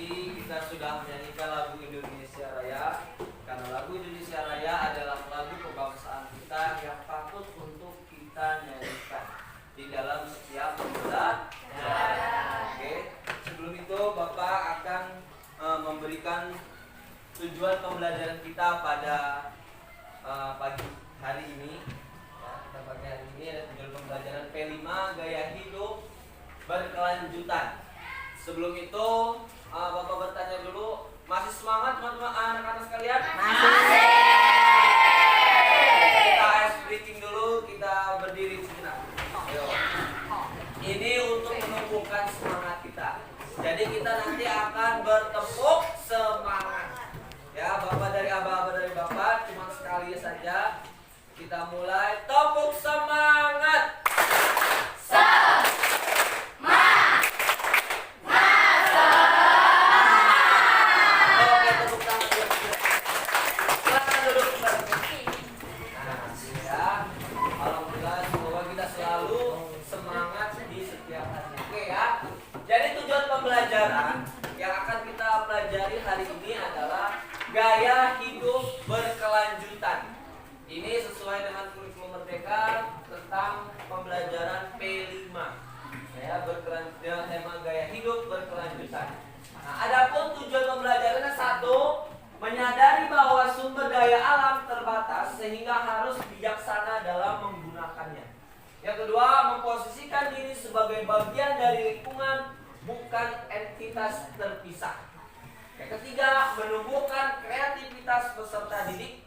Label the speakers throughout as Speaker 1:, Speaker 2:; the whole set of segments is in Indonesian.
Speaker 1: tadi kita sudah menyanyikan lagu Indonesia Raya. Karena lagu Indonesia Raya adalah lagu kebangsaan kita yang patut untuk kita nyanyikan di dalam setiap pembelajaran. Oke. Sebelum itu Bapak akan memberikan tujuan pembelajaran kita pada pagi hari ini. Ya, kita pagi hari ini ada tujuan pembelajaran P5 gaya hidup berkelanjutan. Sebelum itu Bapak bertanya dulu, masih semangat teman-teman anak-anak sekalian?
Speaker 2: Masih.
Speaker 1: Kita ice breaking dulu, kita berdiri sejenak. Ayo. Ini untuk menumbuhkan semangat kita. Jadi kita nanti akan bertepuk semangat. Ya, Bapak dari Abah dari Bapak, cuma sekali saja. Kita mulai tepuk semangat. Pembelajaran yang akan kita pelajari hari ini adalah gaya hidup berkelanjutan. Ini sesuai dengan kurikulum Merdeka tentang pembelajaran P5. Ya, dengan tema gaya hidup berkelanjutan. Nah, adapun tujuan pembelajarannya satu, menyadari bahwa sumber daya alam terbatas sehingga harus bijaksana dalam menggunakannya. Yang kedua, memposisikan diri sebagai bagian dari lingkungan, bukan entitas terpisah. Yang ketiga, menumbuhkan kreativitas peserta didik,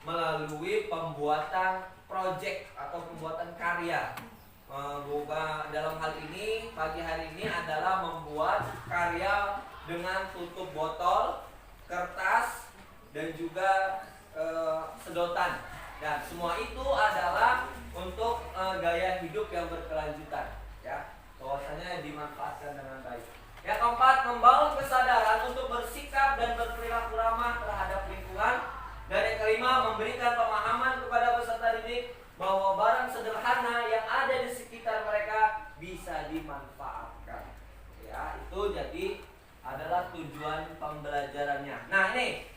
Speaker 1: melalui pembuatan proyek atau pembuatan karya. Dalam hal ini, pagi hari ini adalah membuat karya dengan tutup botol, kertas, dan juga sedotan. Dan semua itu adalah untuk gaya hidup yang berkelanjutan. Ya, bahwasanya dimanfaatkan dengan baik. Yang keempat, membangun kesadaran untuk bersikap dan berperilaku ramah terhadap lingkungan. Dan yang kelima, memberikan pemahaman kepada peserta didik bahwa barang sederhana yang ada di sekitar mereka bisa dimanfaatkan. Ya, itu jadi adalah tujuan pembelajarannya. Nah, ini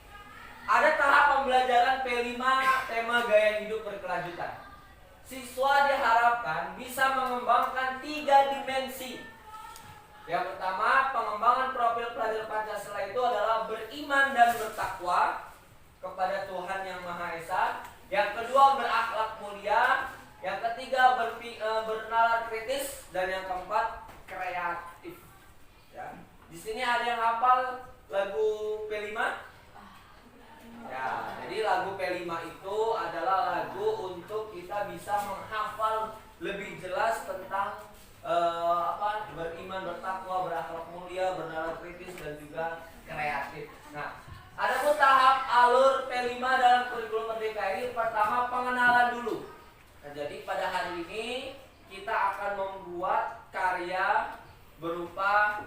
Speaker 1: ada tahap pembelajaran P5 tema gaya hidup berkelanjutan. Siswa diharapkan bisa mengembangkan 3 dimensi. Yang pertama, pengembangan profil pelajar Pancasila itu adalah beriman dan bertakwa kepada Tuhan Yang Maha Esa. Yang kedua, berakhlak mulia. Yang ketiga, bernalar kritis. Dan yang keempat, kreatif. Ya. Di sini ada yang hafal lagu P5? Ya, jadi lagu P5 itu adalah lagu untuk kita bisa menghafal lebih jelas tentang beriman, bertakwa, berakhlak mulia, bernalar kritis, dan juga kreatif. Nah, ada pun tahap alur P5 dalam kurikulum Merdeka ini. Pertama, pengenalan dulu. Nah, jadi pada hari ini kita akan membuat karya berupa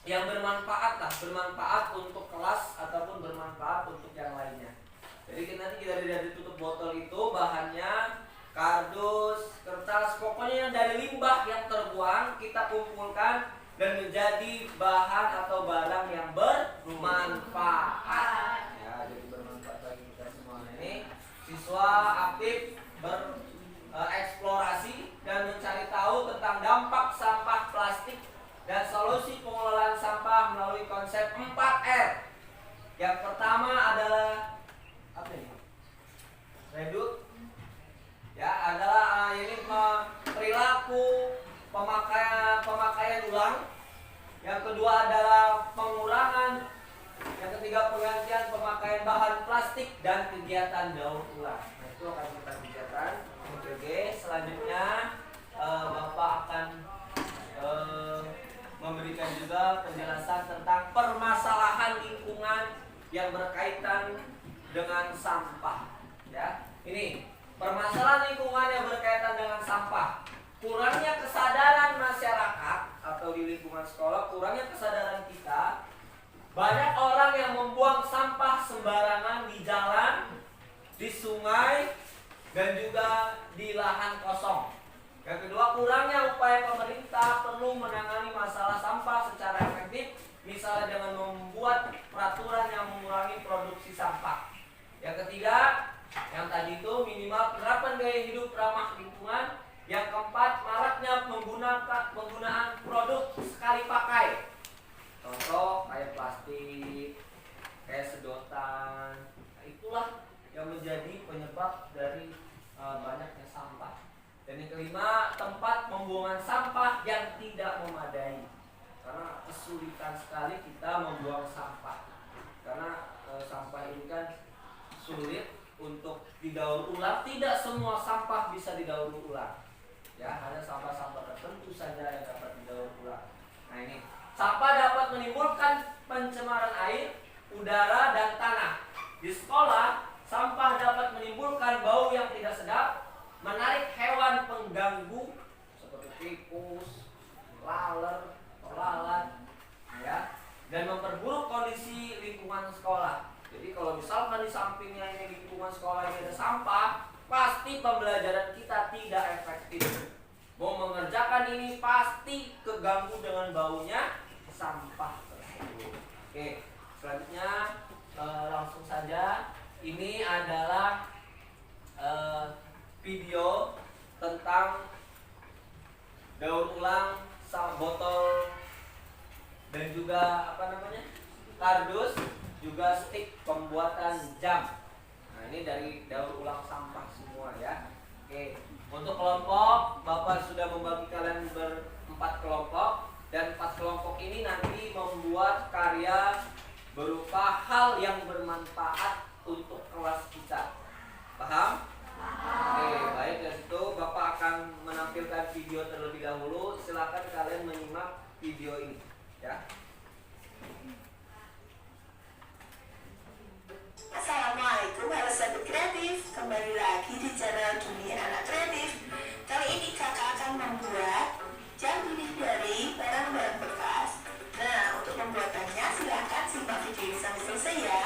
Speaker 1: yang bermanfaat untuk kelas ataupun bermanfaat untuk yang lainnya. Jadi nanti kita dari tutup botol itu bahannya kardus, kertas, pokoknya yang dari limbah yang terbuang kita kumpulkan dan menjadi bahan atau barang yang bermanfaat. Ya, jadi bermanfaat bagi kita semua. Ini siswa aktif bereksplorasi dan mencari tahu tentang dampak sampah plastik dan solusi pengelolaan sampah melalui konsep 4R. Yang pertama adalah apa ini? Reduce. Ya, adalah ini perilaku pemakaian ulang. Yang kedua adalah pengurangan. Yang ketiga, penggantian pemakaian bahan plastik dan kegiatan daur ulang. Nah, itu akan kita bicarakan. Oke, selanjutnya Bapak akan memberikan juga penjelasan tentang permasalahan lingkungan yang berkaitan dengan sampah. Ya, ini permasalahan lingkungan yang berkaitan dengan sampah. Kurangnya kesadaran masyarakat atau di lingkungan sekolah, kurangnya kesadaran kita. Banyak orang yang membuang sampah sembarangan di jalan, di sungai, dan juga di lahan kosong. Yang kedua, kurangnya upaya pemerintah, penggunaan produk sekali pakai. Contoh kayak plastik, kayak sedotan. Nah, itulah yang menjadi penyebab dari banyaknya sampah. Dan yang kelima, tempat pembuangan sampah yang tidak memadai. Karena kesulitan sekali kita membuang sampah. Karena sampah ini kan sulit untuk didaur ulang. Tidak semua sampah bisa didaur ulang. Ya, hanya sampah-sampah tertentu saja yang dapat didaur ulang. Nah ini, sampah dapat menimbulkan pencemaran air, udara, dan tanah. Di sekolah, sampah dapat menimbulkan bau yang tidak sedap, menarik hewan pengganggu seperti tikus, laler, lalat, ya, dan memperburuk kondisi lingkungan sekolah. Jadi kalau misalkan di sampingnya ini lingkungan sekolah ini ada sampah, pasti pembelajaran kita tidak efektif. Mau mengerjakan ini pasti keganggu dengan baunya sampah tersebut. Oke, selanjutnya langsung saja. Ini adalah video tentang daur ulang botol dan juga kardus, juga stik pembuatan jam. Nah ini dari daur ulang sampah semua ya. Oke, untuk kelompok Bapak sudah membagi kalian berempat kelompok, dan 4 kelompok ini nanti membuat karya berupa hal yang bermanfaat untuk kelas kita. Paham? Oke, baik. Dari situ Bapak akan menampilkan video terlebih dahulu. Silakan kalian menyimak video ini, ya.
Speaker 2: Assalamualaikum, halo sahabat kreatif. Kembali lagi di channel Dunia Anak Kreatif. Kali ini kakak akan membuat jam dinding dari barang-barang bekas. Nah, untuk pembuatannya silahkan simak video ini sampai selesai ya.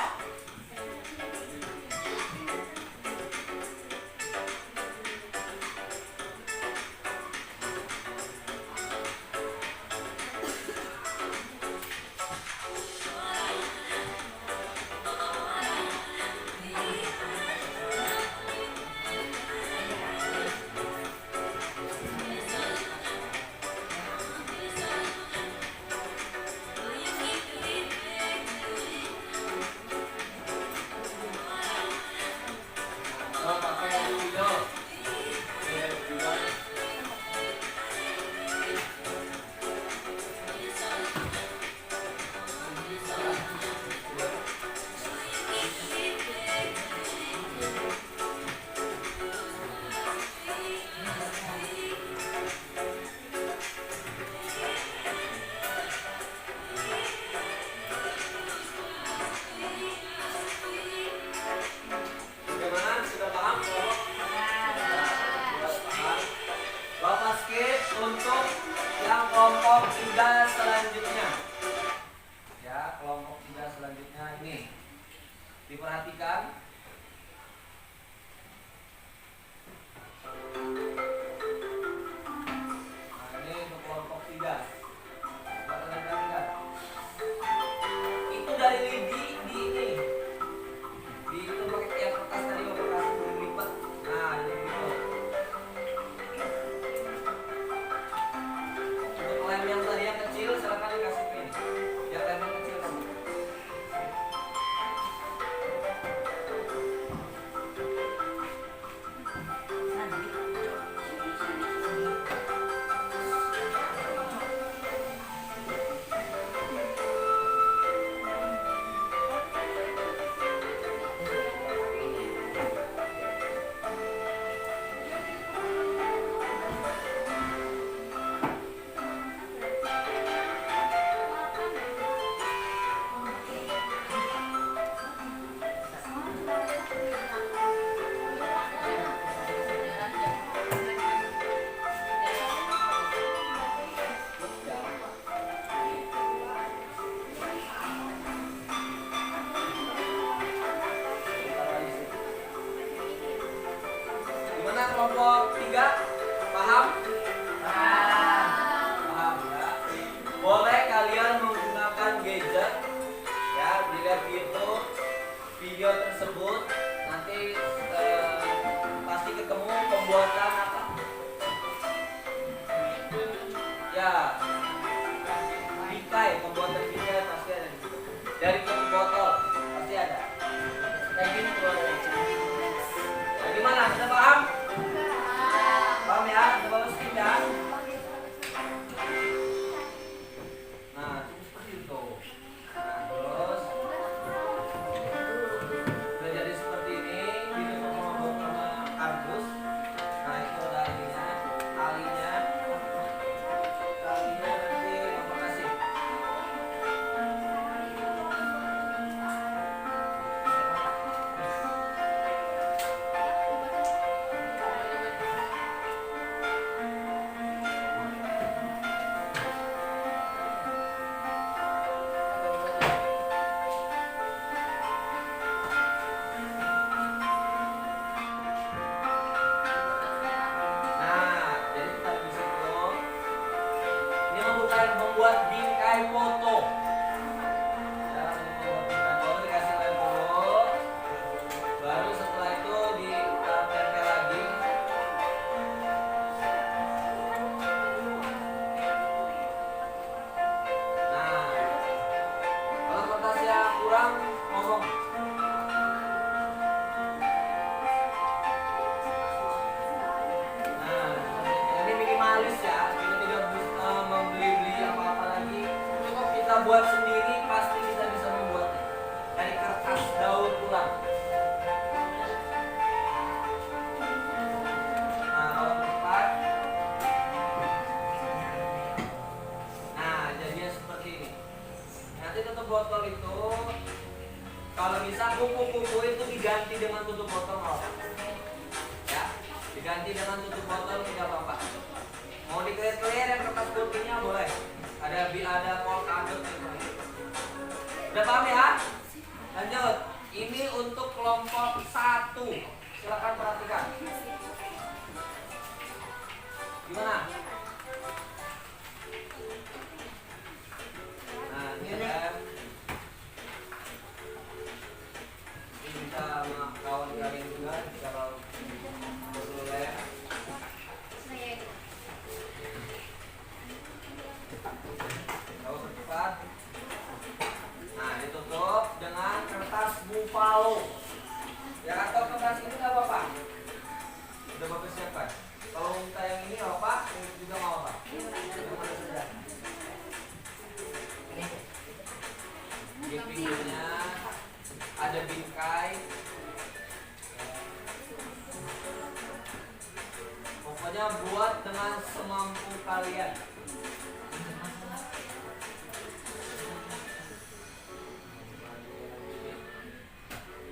Speaker 1: Ya, bingkai, pembuatan bingkai pasti ada di situ. Dari tutup botol pasti ada. Kayak gini tuh. Nah, gimana? Sudah paham? Paham ya? Coba skip ya. Nah, seperti itu. Nah, terus udah jadi seperti ini, ditutup sama kardus. Nah, itu udah ininya, talinya nanti Bapak kasih. Nah, jadi kita di situ. Ini membuat bingkai foto. Ya, ini membuat bingkai foto dikasih lem dulu. Baru setelah itu ditempel lagi. Nah, kalau kertasnya kurang, ngomong. Nah, ini minimalis ya. Kita tidak membeli-beli apa-apa lagi. Cukup kita buat sendiri, pasti kita bisa membuatnya dari kertas daur ulang. Nah, kalau tepat. Nah, jadinya seperti ini. Nanti tutup botol itu, kalau bisa kupu-kupu itu diganti dengan tutup botol nggak apa-apa. Ya, diganti dengan tutup botol tidak apa-apa. Mau dikelir-kelir yang kertas putihnya boleh. Ada polkadot gitu. Udah paham ya? Lanjut. Ini untuk kelompok 1. Silakan perhatikan. Gimana? Nah, ini ada. Ini kita sama kawan kalian juga kalau perlu ya. Kalau cepat. Nah, ditutup dengan kertas buffalo. Ya, atau kertas ini nggak apa-apa. Udah bagus siapkan. Kalau minta yang ini nggak apa-apa, yang ini juga nggak apa-apa. Yang mana saja. Di pinggirnya ada bingkai. Pokoknya buat dengan semampu kalian.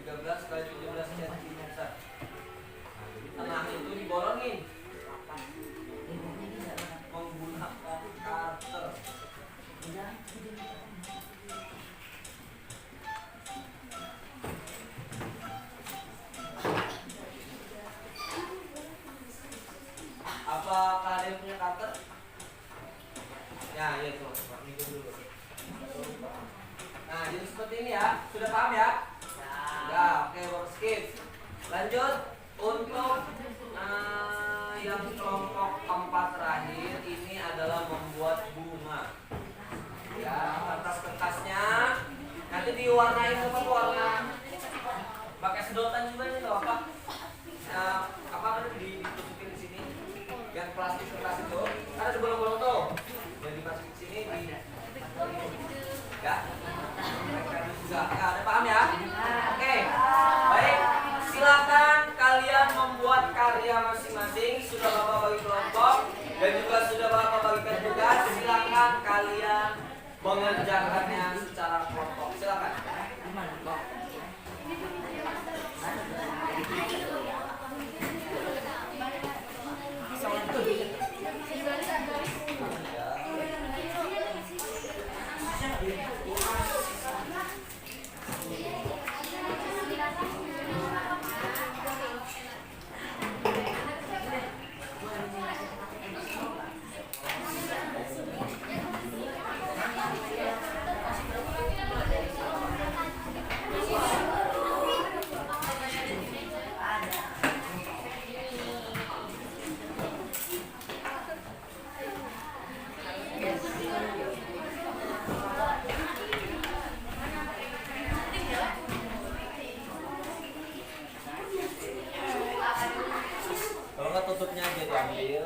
Speaker 1: 13 kali 17 cm. Tengah itu dibolongin menggunakan cutter. Apakah ada yang punya cutter? Ya, itu. Minum dulu. Nah, jadi seperti ini ya. Sudah paham ya? Ya, oke, baru skip. Lanjut untuk yang kelompok 4 terakhir ini adalah membuat bunga. Ya, kertas-kertasnya nanti diwarnain apa warna? Pakai sedotan juga nih, nggak apa? Apa ditutupin di sini? Yang plastik kertas itu ada di bolong-bolong tuh. Jadi dimasukin sini ya. Juga. Ya, ada paham ya? Oke. Baik, silakan kalian membuat karya masing-masing. Sudah Bapak bagi kelompok dan juga sudah Bapak bagikan tugas. Silakan kalian mengerjakannya secara kelompok. Silakan. Kalau nggak tutupnya aja diambil.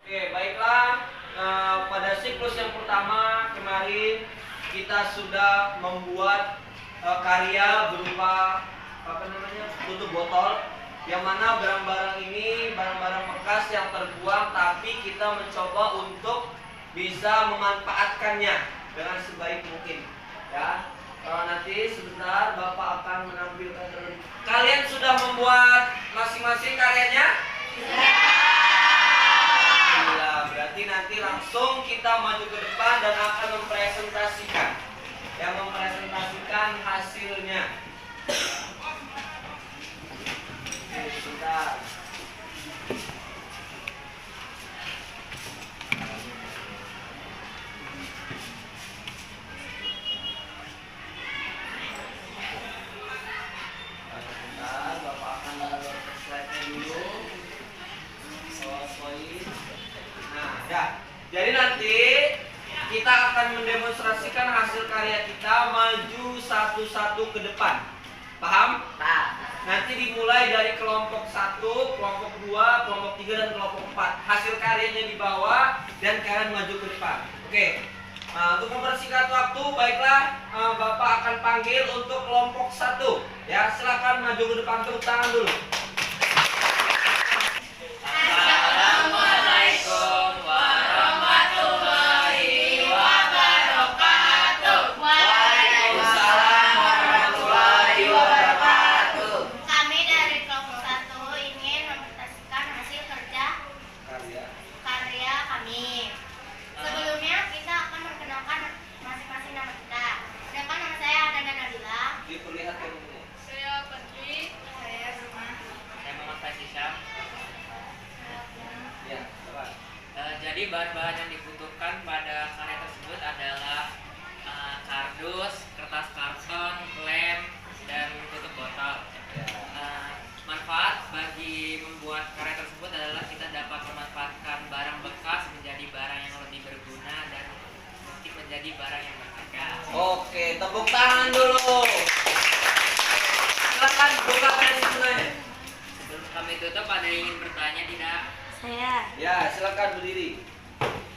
Speaker 1: Oke, baiklah. Pada siklus yang pertama kemarin kita sudah membuat karya berupa tutup botol, yang mana barang-barang ini barang-barang bekas yang terbuang, tapi kita mencoba untuk bisa memanfaatkannya dengan sebaik mungkin. Ya, nanti sebentar Bapak akan menampilkan. Kalian sudah membuat masing-masing karyanya? Ya, berarti nanti langsung kita maju ke depan dan akan mempresentasikan hasilnya. Sebentar. Bapak akan menurunkan slide-nya dulu. PowerPoint. Nah, ya. Jadi nanti kita akan mendemonstrasikan hasil karya kita maju satu-satu ke depan. Paham?
Speaker 3: Pak.
Speaker 1: Nanti dimulai dari kelompok 1, kelompok 2, kelompok 3, dan kelompok 4. Hasil karyanya dibawa dan kalian maju ke depan. Oke. Untuk mempersingkat waktu, baiklah, Bapak akan panggil untuk kelompok 1. Ya, silakan maju ke depan, tepuk tangan dulu.
Speaker 3: Assalamualaikum warahmatullahi wabarakatuh.
Speaker 1: Waalaikumsalam warahmatullahi wabarakatuh.
Speaker 4: Kami dari kelompok 1 ingin mempresentasikan hasil kerja karya kami. Sebelumnya kita akan memperkenalkan masing-masing nama kita. Perkenalkan, nama saya Ananda Nabila.
Speaker 1: Diperlihatkan ini.
Speaker 4: Saya Patri. Saya Rumah.
Speaker 3: Saya Muhammad Faisal.
Speaker 1: Ya, coba.
Speaker 3: Jadi bahan-bahan yang dibutuhkan pada karya tersebut adalah kardus, kertas karton, lem, dan tutup botol. Manfaat bagi membuat karya tersebut adalah kita dapat memanfaatkan barang bekas menjadi barang yang lebih berguna dan mungkin menjadi barang yang berharga.
Speaker 1: Oke, tepuk tangan dulu. Silakan buka presentasenya.
Speaker 3: Sebelum kami tutup, ada yang ingin bertanya tidak?
Speaker 4: Saya.
Speaker 1: Ya, silakan berdiri.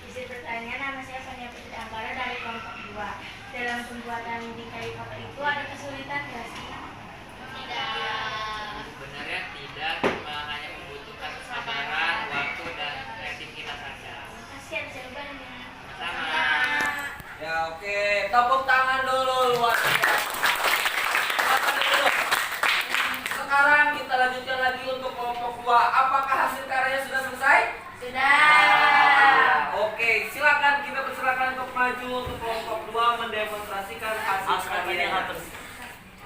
Speaker 4: Izin bertanya, nama saya Fania Putri Anggara dari kelompok 2. Dalam pembuatan di kayu kotor itu ada kesulitan nggak sih? Tidak.
Speaker 3: Sebenarnya tidak, cuma hanya membutuhkan kesabaran, waktu, dan kreativitas saja.
Speaker 4: Makasih atas jawabannya.
Speaker 3: Sama-sama.
Speaker 1: Ya, oke. Tepuk tangan dulu luar biasa. Silakan duduk. Sekarang kita lanjutkan lagi untuk kelompok 2. Apakah hasil karyanya sudah selesai?
Speaker 4: Sudah.
Speaker 1: Oke, silakan kita persilakan untuk maju untuk kelompok 2 mendemonstrasikan hasil karyanya.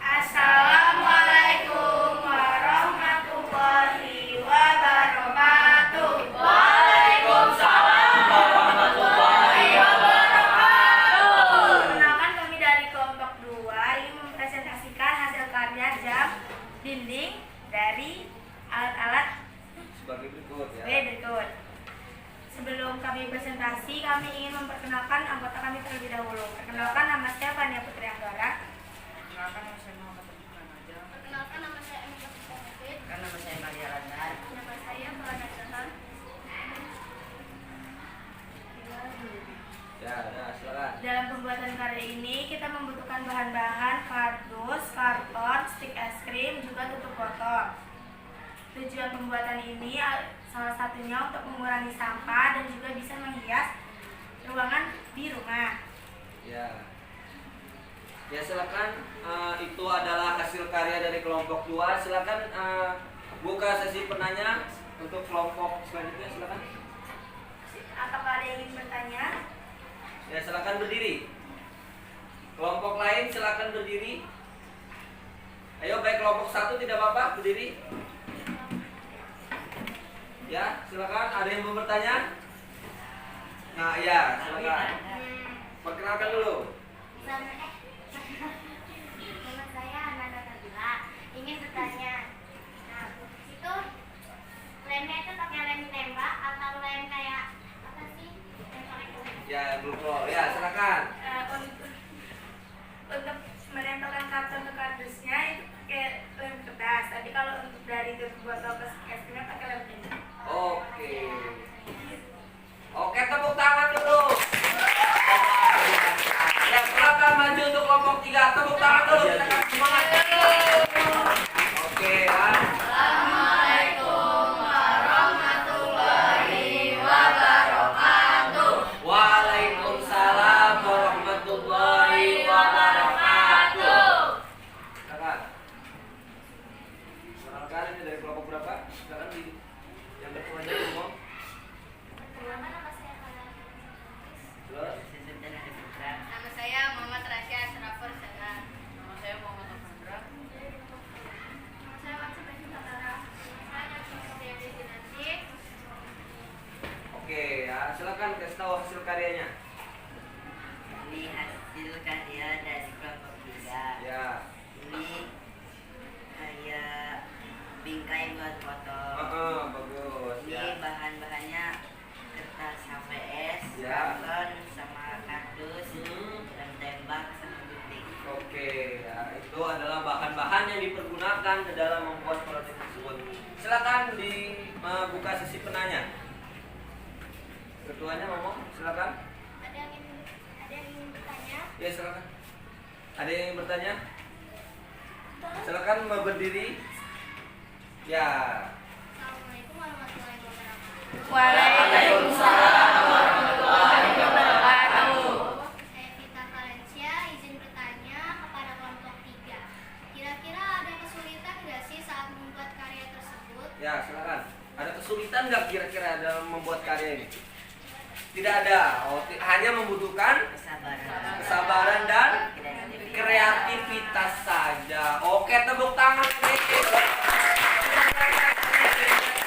Speaker 4: Assalamualaikum warahmatullahi wabarakatuh.
Speaker 1: Waalaikumsalam warahmatullahi wabarakatuh.
Speaker 4: Perkenalkan, kami dari kelompok 2 ingin mempresentasikan hasil karya jam dinding dari alat-alat
Speaker 1: Sebagai berikut ya.
Speaker 4: berikut. Sebelum kami presentasi, kami ingin memperkenalkan anggota kami terlebih dahulu. Perkenalkan, nama saya Fania Putri Anggara.
Speaker 5: bahan kardus, karton, stik es krim, juga tutup botol. Tujuan pembuatan ini salah satunya untuk mengurangi sampah dan juga bisa menghias ruangan di rumah.
Speaker 1: Ya. Ya silakan, itu adalah hasil karya dari kelompok 2. Silakan buka sesi penanya untuk kelompok selanjutnya, silakan.
Speaker 5: Apakah ada yang ingin bertanya?
Speaker 1: Ya silakan berdiri. Kelompok lain silakan berdiri. Ayo baik kelompok 1 tidak apa-apa berdiri. Ya silakan, ada yang mau bertanya? Nah ya silakan. Perkenalkan dulu.
Speaker 4: Nama saya Ananda Nabila. Ingin bertanya. Nah, itu lemnya itu pakai lem tembak atau lem kayak apa sih? Lem kolektor.
Speaker 1: Ya glukol. Ya silakan.
Speaker 5: Untuk menempelkan karton ke kardusnya itu pakai lem kertas. Tapi kalau untuk dari tutup botol ke es krimnya pakai lem tembak.
Speaker 1: Oke. Oke, tepuk tangan dulu. Ya silakan maju untuk kelompok 3. Tepuk tangan dulu. Kita kasih semangat. Oke ya.
Speaker 4: Assalamualaikum warahmatullahi wabarakatuh.
Speaker 1: Waalaikumsalam warahmatullahi wabarakatuh. Silakan. Barangkali ini dari kelompok berapa? Silakan di yang bertanya ngomong. Terus?
Speaker 4: Nama saya Muhammad Rasya Asrafur Sana. Nama saya Muhammad Afandra. Nama saya Waktu Besi Tatara. Saya dari Dinasti.
Speaker 1: Oke ya, silakan kasih tahu hasil karyanya.
Speaker 6: Ini hasil karya dari kelompok 3.
Speaker 1: Ya.
Speaker 6: Ini kayak bingkai buat foto.
Speaker 1: Bagus
Speaker 6: Ini
Speaker 1: ya.
Speaker 6: bahan-bahannya kertas HVS,
Speaker 1: Ya.
Speaker 6: karton, sama kardus,
Speaker 1: Hmm.
Speaker 6: lem tembak, sama gunting.
Speaker 1: Oke, ya, itu adalah bahan-bahan yang dipergunakan ke dalam membuat proyek tersebut. Silakan dibuka sesi penanya. Ketuanya ngomong, silakan.
Speaker 4: Ada yang ingin bertanya?
Speaker 1: Ya silakan. Ada yang ingin bertanya? Silakan mau berdiri. Ya.
Speaker 4: Assalamualaikum warahmatullahi wabarakatuh.
Speaker 5: Waalaikumsalam warahmatullahi wabarakatuh.
Speaker 4: Saya Vita Valencia, izin bertanya kepada kelompok 3. Kira-kira ada kesulitan nggak sih saat membuat karya tersebut?
Speaker 1: Ya silakan. Ada kesulitan nggak kira-kira dalam membuat karya ini? Tidak ada. Hanya membutuhkan kesabaran dan kreativitas saja. Oke, tepuk tangan.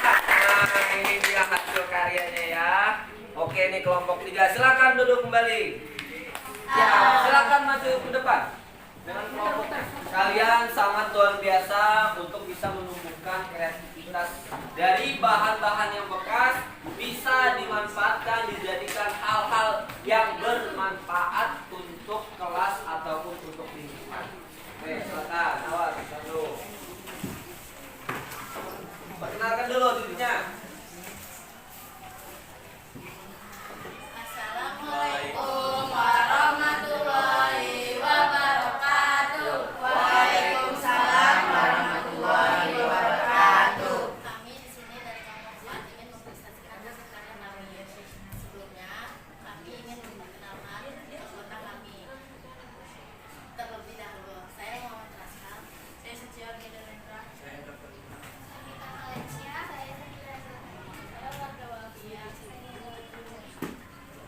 Speaker 1: Nah, ini dia hasil karyanya ya. Oke, ini kelompok 3. Silakan duduk kembali. Ya, silakan maju ke depan dengan kelompoknya. Kalian sangat luar biasa untuk bisa menumbuhkan kreativitas dari bahan-bahan yang bekas, bisa dimanfaatkan, dijadikan hal-hal yang bermanfaat untuk kelas ataupun untuk lingkungan. Oke, silakan. Awas, satu. Perkenalkan dulu dirinya.
Speaker 4: Assalamualaikum warahmatullahi wabarakatuh.
Speaker 5: Waalaikumsalam warahmatullahi wabarakatuh.
Speaker 4: Kami di sini dari kelompok 4 ingin mempresentasikan hasil karya kami. Sebelumnya, kami ingin memperkenalkan anggota kami. Terlebih dahulu, saya Muhammad Raskal, saya Suciwati Delendra, saya Vita Valencia, saya Sakila Zulkifli, saya warga Wabia, saya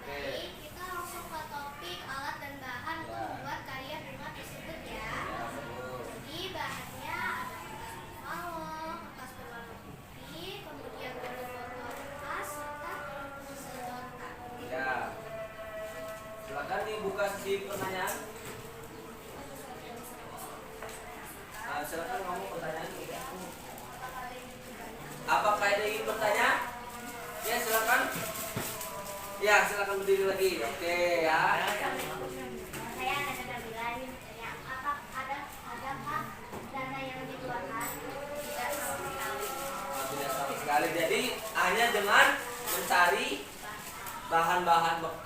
Speaker 4: Baik, kita langsung ke topik alat dan bahan untuk membuat karya bunga tersebut ya. Jadi bahannya ada kertas malung, kertas berwarna putih, kemudian ada botol bekas, serta sedotan.
Speaker 1: Ya. Silakan dibuka sesi pertanyaan. Silakan ngomong pertanyaan. Apakah ada yang ingin bertanya? Ya silakan. Ya silakan berdiri lagi. Oke ya.
Speaker 4: Saya ada Nabila ini bertanya, adakah dana yang dikeluarkan? Tidak sama sekali.
Speaker 1: Tidak sama sekali. Jadi hanya dengan mencari bahan-bahan bekas